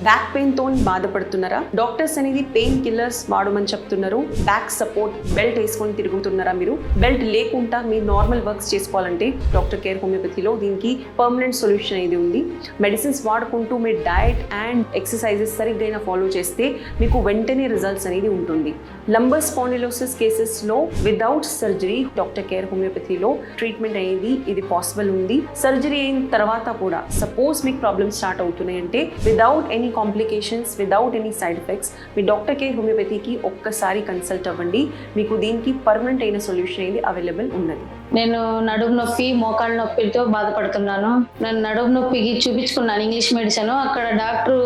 Back pain తో బాధపడుతున్నారా? Doctors అనేది పెయిన్ కిల్లర్స్ వాడమని చెప్తున్నారు. బ్యాక్ సపోర్ట్ బెల్ట్ వేసుకొని తిరుగుతున్నారా? మీరు బెల్ట్ లేకుండా మీ నార్మల్ వర్క్స్ చేసుకోవాలంటే డాక్టర్ కేర్ హోమియోపతిలో దీనికి పర్మనెంట్ సొల్యూషన్ అనేది ఉంది. మెడిసిన్స్ వాడుకుంటూ మీ డయట్ అండ్ ఎక్సర్సైజెస్ సరిగ్గా ఫాలో చేస్తే మీకు వెంటనే రిజల్ట్స్ అనేది ఉంటుంది. లంబర్ స్పాండిలోసిస్ కేసెస్లో వితౌట్ సర్జరీ డాక్టర్ కేర్ హోమియోపతిలో ట్రీట్మెంట్ అనేది ఇది పాసిబుల్ ఉంది. సర్జరీ అయిన తర్వాత కూడా సపోజ్ మీకు ప్రాబ్లమ్స్ స్టార్ట్ అవుతున్నాయంటే without any complications, without any side effects మీ డాక్టర్ కేర్ హోమియోపతికి ఒక్కసారి కన్సల్ట్ అవ్వండి. మీకు దీనికి పర్మనెంట్ అయిన సొల్యూషన్ అనేది అవైలబుల్ ఉన్నది. నేను నడుము నొప్పి, మోకాళ్ళ నొప్పితో బాధపడుతున్నాను. నేను నడుము నొప్పికి చూపించుకున్నాను ఇంగ్లీష్ మెడిసిన్. అక్కడ డాక్టర్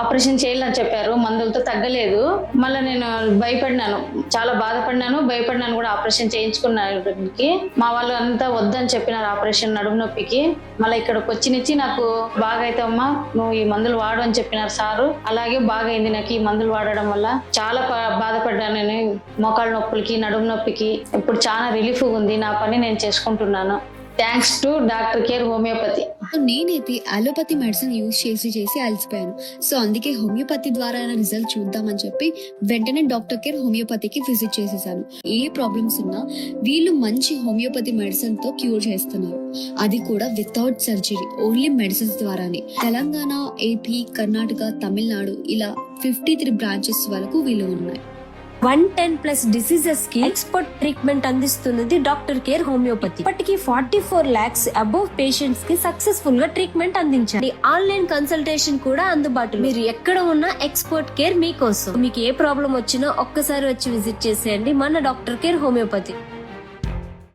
ఆపరేషన్ చేయాలని చెప్పారు, మందులతో తగ్గలేదు. మళ్ళీ నేను భయపడినాను, చాలా భయపడినాను కూడా. ఆపరేషన్ చేయించుకున్నానికి మా వాళ్ళు అంతా వద్దని చెప్పినారు ఆపరేషన్ నడుము నొప్పికి. మళ్ళీ ఇక్కడికి వచ్చి నాకు బాగా అయితే అమ్మా నువ్వు ఈ మందులు వాడు అని చెప్పినారు సారు. అలాగే బాగా అయింది నాకు ఈ మందులు వాడడం వల్ల. చాలా బాధపడ్డాను నేను మోకాళ్ళ నొప్పులకి, నడుము నొప్పికి. ఇప్పుడు చాలా రిలీఫ్ ఉంది, నా పని నేను చేసుకుంటున్నాను. Thanks to doctor care homeopathy. నేనైతే అలోపతి మెడిసిన్ యూజ్ చేసి అలసిపోయాను. సో అందుకే హోమియోపతి ద్వారా రిజల్ట్ చూద్దామని చెప్పి వెంటనే డాక్టర్ కేర్ హోమియోపతికి విజిట్ చేసేసాను. ఏ ప్రాబ్లమ్స్ ఉన్నా వీళ్ళు మంచి హోమియోపతి మెడిసిన్ తో క్యూర్ చేస్తున్నారు. అది కూడా వితౌట్ సర్జరీ, ఓన్లీ మెడిసిన్స్ ద్వారానే. తెలంగాణ, ఏపీ, కర్ణాటక, తమిళనాడు ఇలా 53 బ్రాంచెస్ వరకు వీళ్ళు ఉన్నాయి. 110+ డిసీజెస్ కి ఎక్స్పర్ట్ ట్రీట్మెంట్ అందిస్తున్నది డాక్టర్ కేర్ హోమియోపతి. ఇప్పటికి 44 lakhs అబోవ్ పేషెంట్స్ కి సక్సెస్ఫుల్ గా ట్రీట్మెంట్ అందించారు. ఆన్లైన్ కన్సల్టేషన్ కూడా అందుబాటులో. మీరు ఎక్కడ ఉన్నా ఎక్స్పర్ట్ కేర్ మీకోసం. మీకు ఏ ప్రాబ్లం వచ్చినా ఒక్కసారి వచ్చి విజిట్ చేసేయండి మన డాక్టర్ కేర్ హోమియోపతి.